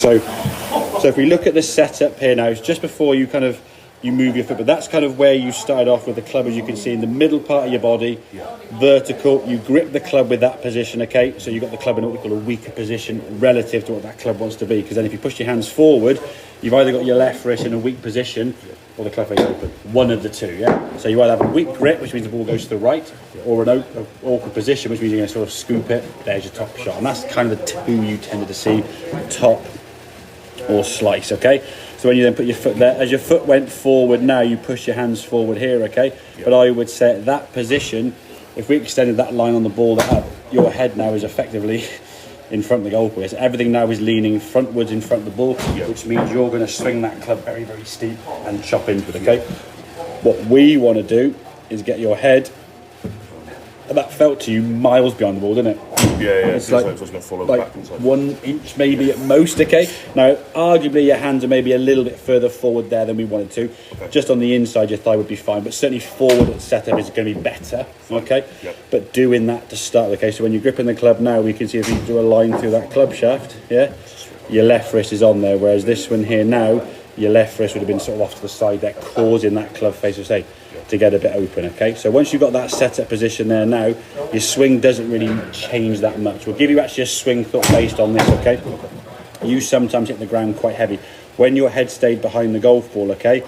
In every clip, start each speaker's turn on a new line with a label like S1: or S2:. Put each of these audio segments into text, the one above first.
S1: So if we look at the setup here now, it's just before you move your foot, but that's kind of where you started off with the club, as you can see in the middle part of your body, vertical. You grip the club with that position, okay? So you've got the club in what we call a weaker position relative to what that club wants to be, because then if you push your hands forward, you've either got your left wrist in a weak position or the club face open. One of the two, yeah? So you either have a weak grip, which means the ball goes to the right, or an awkward position, which means you're going to sort of scoop it. There's your top shot. And that's kind of the two you tended to see, top or slice, okay? So when you then put your foot there, as your foot went forward now, you push your hands forward here, okay? But I would say at that position, if we extended that line on the ball, that your head now is effectively in front of the goalpost. So everything now is leaning frontwards in front of the ball, which means you're going to swing that club very, very steep and chop into it, okay? What we want to do is get your head, and that felt to you miles behind the ball, didn't it?
S2: Yeah,
S1: it's like,
S2: it was going to follow
S1: like
S2: back and
S1: 1 inch maybe at most, okay? Now, arguably your hands are maybe a little bit further forward there than we wanted to. Okay. Just on the inside, your thigh would be fine, but certainly forward at setup is going to be better, okay? Yep. But doing that to start, okay? So when you're gripping the club now, we can see if you do a line through that club shaft, yeah? Your left wrist is on there, whereas this one here now, your left wrist would have been sort of off to the side there, causing that club face to get a bit open, okay? So once you've got that setup position there now, your swing doesn't really change that much. We'll give you actually a swing thought based on this, okay? You sometimes hit the ground quite heavy. When your head stayed behind the golf ball, okay,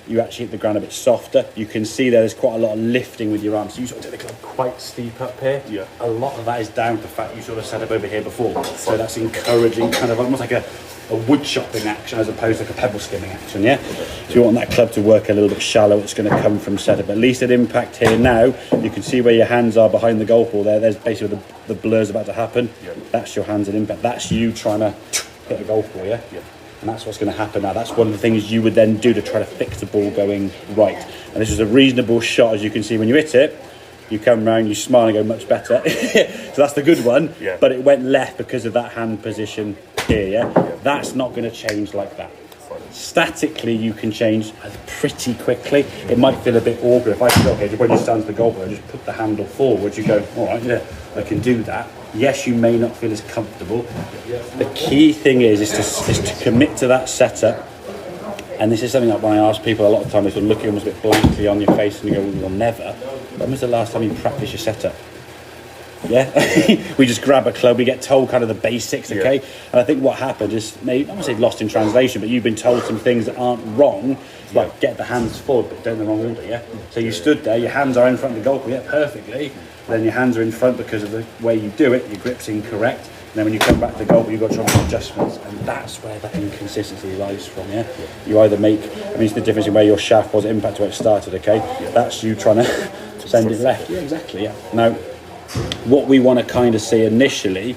S1: you actually hit the ground a bit softer. You can see there's quite a lot of lifting with your arms. So you sort of take the club quite steep up here. Yeah. A lot of that is down to the fact you sort of set up over here before. So that's encouraging, kind of almost like a wood chopping action as opposed to like a pebble skimming action, yeah? So you want that club to work a little bit shallow. It's going to come from setup. At least at impact here now, you can see where your hands are behind the golf ball there. There's basically the blur's about to happen. That's your hands at impact. That's you trying to hit a golf ball, yeah? And that's what's going to happen now. That's one of the things you would then do to try to fix the ball going right. And this is a reasonable shot, as you can see when you hit it. You come round, you smile and go much better. So that's the good one. But it went left because of that hand position here, yeah? That's not going to change like that. Statically, you can change pretty quickly. It might feel a bit awkward. If I feel, okay, when you stand to the golf ball, just put the handle forward, you go, all right, yeah, I can do that. Yes, you may not feel as comfortable. The key thing is to commit to that setup. And this is something that when I ask people a lot of time, they sort of look almost a bit blankly on your face and you go, well, never. When was the last time you practiced your setup? Yeah, we just grab a club, we get told kind of the basics, okay? And I think what happened is, maybe, I won't say lost in translation, but you've been told some things that aren't wrong, like get the hands forward, but don't in the wrong order, yeah? So you stood there, your hands are in front of the goalpost, yeah, perfectly. Then your hands are in front because of the way you do it, your grip's incorrect. And then when you come back to the goalpost, you've got to try and make adjustments, and that's where that inconsistency lies from, yeah? You either make, I mean, it's the difference in where your shaft was, impact where it started, okay? That's you trying to send it left. Yeah, exactly, yeah. Now, what we want to kind of see initially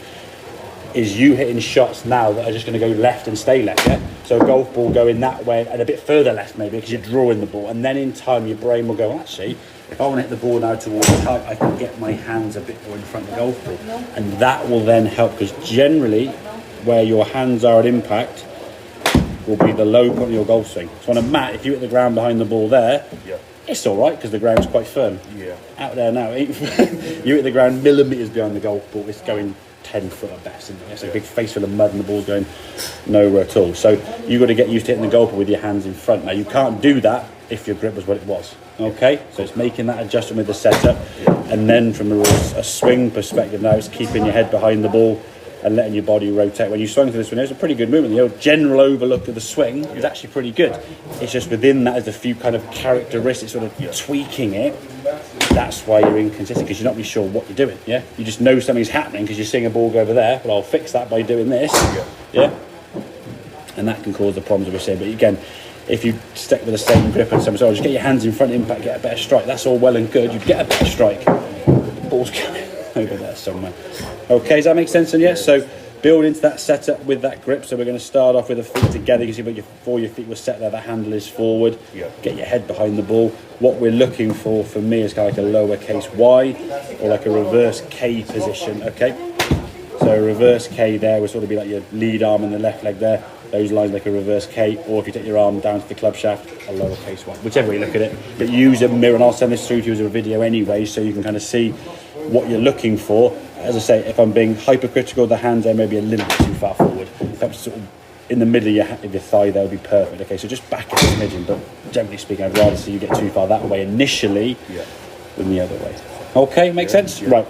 S1: is you hitting shots now that are just going to go left and stay left, yeah? So a golf ball going that way and a bit further left maybe because you're drawing the ball, and then in time your brain will go, actually, if I want to hit the ball now towards the top, I can get my hands a bit more in front of the golf ball, and that will then help, because generally where your hands are at impact will be the low point of your golf swing. So on a mat, if you hit the ground behind the ball there, it's all right because the ground's quite firm. Out there now, you hit the ground millimetres behind the golf ball, it's going 10 foot at best, isn't it? It's a big face full of mud and the ball's going nowhere at all. So you've got to get used to hitting the golf ball with your hands in front. Now you can't do that if your grip was what it was, okay? So it's making that adjustment with the setup, and then from a swing perspective now, it's keeping your head behind the ball and letting your body rotate. When you swung to this one, it was a pretty good movement. The general overlook of the swing is actually pretty good. It's just within that, there's a few kind of characteristics sort of tweaking it. That's why you're inconsistent, because you're not really sure what you're doing, yeah? You just know something's happening because you're seeing a ball go over there. Well, I'll fix that by doing this, yeah? And that can cause the problems we're seeing. But again, if you stick with the same grip and something, so just get your hands in front of impact, get a better strike. That's all well and good. You get a better strike. The ball's going over there somewhere. Okay, does that make sense? And yes, so build into that setup with that grip. So we're going to start off with the feet together. You can see before your feet were set there, the handle is forward. Get your head behind the ball. What we're looking for me is kind of like a lowercase y or like a reverse K position, okay? So a reverse K there would sort of be like your lead arm and the left leg there. Those lines like a reverse K, or if you take your arm down to the club shaft, a lowercase y, whichever way you look at it. But use a mirror, and I'll send this through to you as a video anyway, so you can kind of see what you're looking for. As I say, if I'm being hypercritical, the hands there may be a little bit too far forward. If I'm sort of in the middle of your thigh, that would be perfect. Okay, so just back it a smidgen, but generally speaking, I'd rather see you get too far that way initially than the other way. Okay, makes sense?
S2: Yeah.
S1: Right.